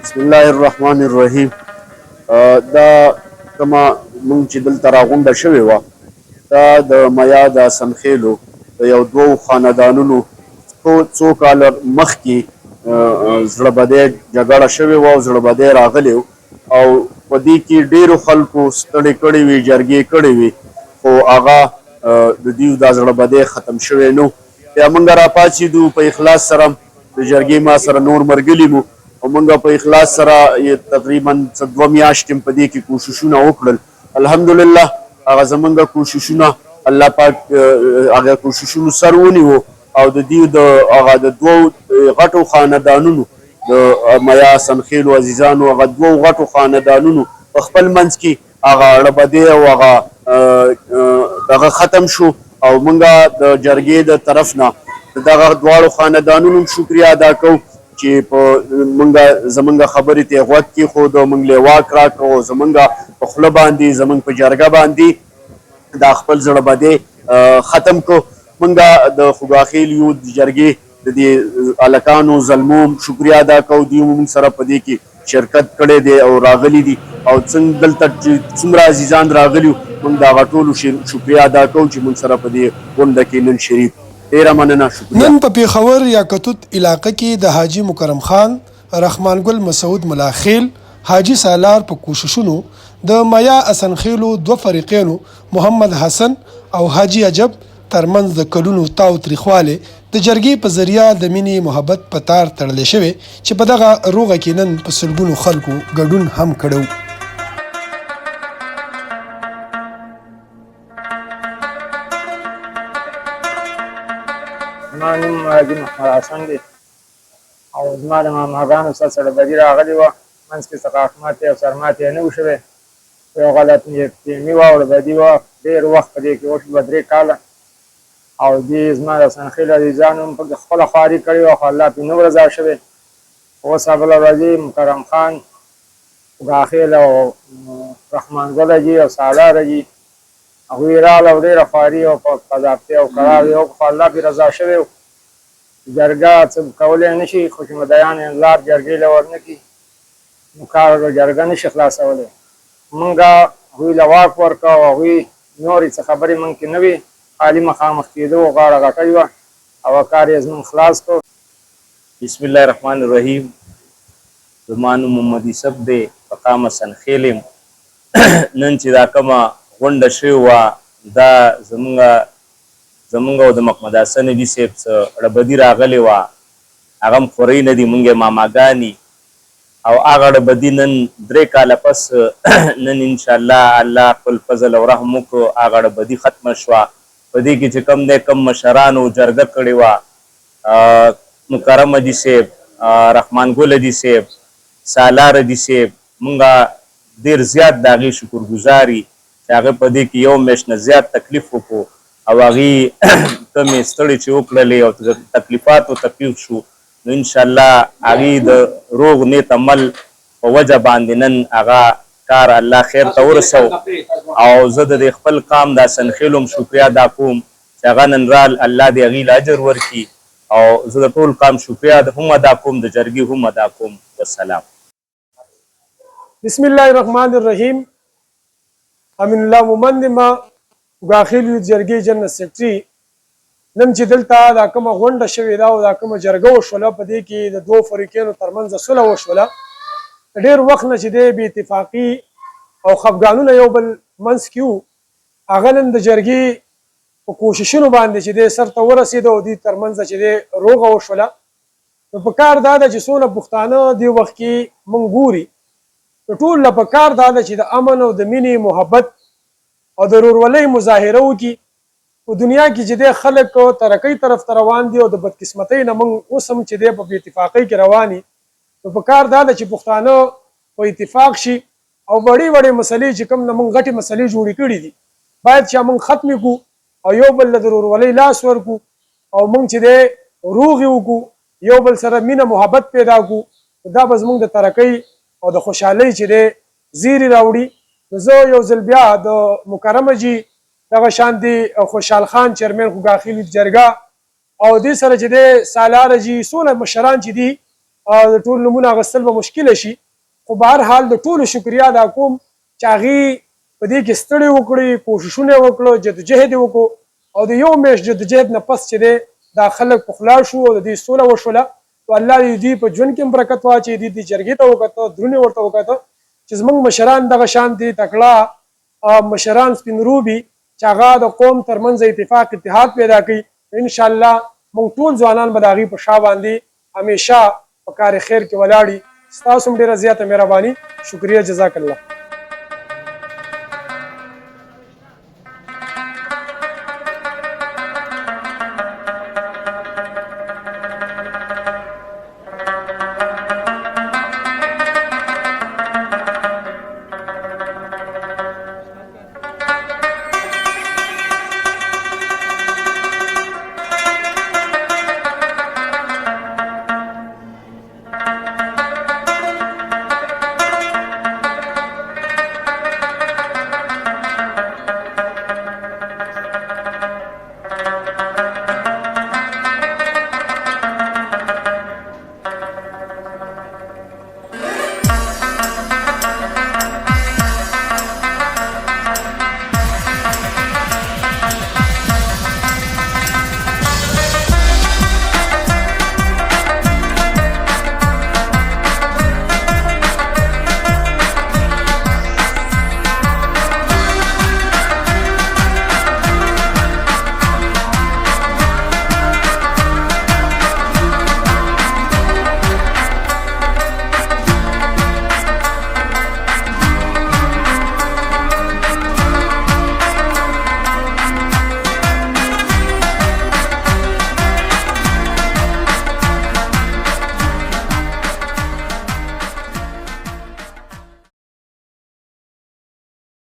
بسم الله الرحمن الرحیم. دا کومه مونږ چې دلته راغونډه شوې وه دا د میا د سنخیلو د یو دوو خاندانونو څو کاله مخکې زړه بدی جګړه شوې وه او زړه بدی راغلی و او په دې کې ډېرو خلکو ستړې کړې وې، جرګې کړې وې، خو هغه د دوی دا زړه بدی ختم شوی نه و. بیا موږ راپاڅېدو په اخلاص سره، د جرګې ما سره نور ملګري مو او موږ په اخلاص سره تقریبا 2 میاشتې په دې کې کوششونه وکړل. الحمدلله هغه زموږ کوششونه الله پاک هغه کوششونو سر ونیو او د دې د هغه د دوو غټو خاندانونو د میا سنخیلو عزیزانو هغه دوو غټو خاندانونو په خپل منځ کې هغه اړه بدی او هغه دغه ختم شو او موږ د جرګې د طرف نه دغه دواړو خاندانونو شکریا ادا کوو چې په زمونږ خبرې ته غوږ کېښود او موږ له واک راکړو، زمونږ په خوله باندې زمونږ په جرګه باندې دا خپل زړه بدی ختم کړو. موږ د خوګاخیل یو د جرګې د دې هلکانو زلمو شکریا ادا کوو، دوی موږ سره په دې کې شرکت کړی دی او راغلي دي او دلته چې څومره عزیزان راغلي موږ د هغه ټولو شکریا ادا کوو چې موږ سره په دې غونډه کې نن شریک. ډیره مننه، شکریہ. نن په پیښور یا کتوت علاقه کې د حاجی مکرم خان، رحمان ګل مسعود ملاخیل، حاجی سالار په کوششونو د میا اسنخیلو دو فریقینو محمد حسن او حاجی عجب ترمنځ د کلونو تاو تریخواله د جرګې په ذریعہ د مینې محبت په تار تړلې شوی چې په دغه روغه کې نن په سلګونو خلکو ګډون هم کړو. زما نوم حاجي محمد حسن دی او زما د ماماګانو سره زړه بدي راغلې وه، منځ کې څه ماتې او سرماتې نه و شوی، یو غلط نیتمي وه او بدي وه، ډېر وخت په دې کې وشو 2-3 کاله او دې زما د سنخیل عزیزانو هم پکې خپله خواري کړې وه خو الله پرې نه رضا شوی. اوس بله ورځې مکرم خان، خوګاخیل او رحمان ګل حاجي او سالار حاجي هغوی راغله او ډېره خواري او په قضاپتۍ او قرار یې وکړو خو الله پرې رضا شوی و. جرګه څه کولی نه شي خو چې مدعیان انلار جرګې له ورنه کړي نو کار جرګه نه شي خلاصولی. موږ هغوی له واک ورکړه او هغوی نورې څه خبرې موږ کې نه وې، خالي مخامخ کېدو غاړه غټۍ وه او کار یې زموږ خلاص کړو. بسم الله الرحمن الرحیم. زما نوم محمد یوسف دی، مقام سنخیل یم. نن چې دا کومه غونډه شوې وه دا زمونږ او د محمد حسن علي صاحب څه اړه بدي راغلې وه، هغه هم خورۍ نه دي، مونږ یې ماماګانې او هغه اړه بدي نن 3 کاله پس نن انشاءالله الله خپل فضل او رحم وکړو، هغه اړه بدي ختمه شوه. په دې کې چې کوم دی کم مشرانو جرګه کړې وه، مکرم حاجي صاحب، رحمان ګل حاجي صاحب، سالار حاجي صاحب، مونږ ډېر زیات د هغې شکرګزار یو چې هغه په دې کې یو میاشت نه زیات تکلیف وکړو او هغې کمې ستړې چې وکړلې او تکلیفاتو تکلیف شو نو انشاءالله هغې د روغ نیت عمل په وجه باندې نن هغه کار الله خیر ته ورسو او زه د خپل قام د سنخیلو هم شکریا ادا کوم چې هغه نن رال الله دې هغې له اجر ورکړي او زه د ټول قام شکریا هم ادا کوم، د جرګې هم ادا کوم. والسلام. بسم الله الرحمن الرحیم. امین الله مومند ما خوګاخیل یوت جرګې جنرال سیکرټري. نن چې دلته دا کومه غونډه شوې ده او دا کومه جرګه وشوله په دې کې د دوو فریقینو ترمنځ صلح وشوله. ډېر وخت نه چې دی بې اتفاقي او خفګانونه یو بل منځ کې وو، هغه نن د جرګې په کوششونو باندې چې دی سر ته ورسېده او دوی ترمنځ چې دی روغه وشوله. نو په کار دا ده چې څونه پښتانه دې وخت کې موږ ګوري نو ټول له په کار دا ده چې د امن او د مینې محبت او د ورورولۍ مظاهره وکړي. په دنیا کې چې دی خلک ترقۍ طرف ته روان دي او د بدقسمتۍ نه موږ اوس هم چې دی په بې اتفاقۍ کې روان دي. نو په کار دا ده چې پښتانه په اتفاق شي او وړې وړې مسلې چې کوم نه موږ غټې مسلې جوړې کړي دي باید چې موږ ختمې کړو او یو بل له د ورورولۍ لاس ورکړو او موږ چې دی روغې وکړو، یو بل سره مینه محبت پیدا کړو. دا به زموږ د ترقۍ او د خوشحالۍ چې دی زیری راوړي. نو زه یو ځل بیا د مکرم حاجي دغه شان دی خوشحال خان چیرمن خوګاخیل جرګه او دې سره چې دی سالار حاجي څونه مشران چې دي د ټول نومونه اخیستل به مشکله شي، خو به هر حال د ټولو شکریا ادا کوم چې هغې په دې کې ستړې وکړي، کوششونه یې وکړو، جدوجهد یې وکړو او د یو میاشت جدوجهد نه پس چې دی دا خلک پخلا شو او د دې سوله وشوله. نو الله دې دوی په ژوند کې هم برکت واچوي. دې جرګې ته وکته، درونې ورته وکته چې زموږ مشران دغه شانتې تکړه مشران سپین روبي چې هغه د قوم ترمنځ اتفاق اتحاد پیدا کوي. انشاءالله موږ ټول ځوانان به د هغې په شا باندې همیشه په کار خیر کې ولاړي. ستاسو هم ډېره زیاته مهرباني. شکریه، جزاک الله.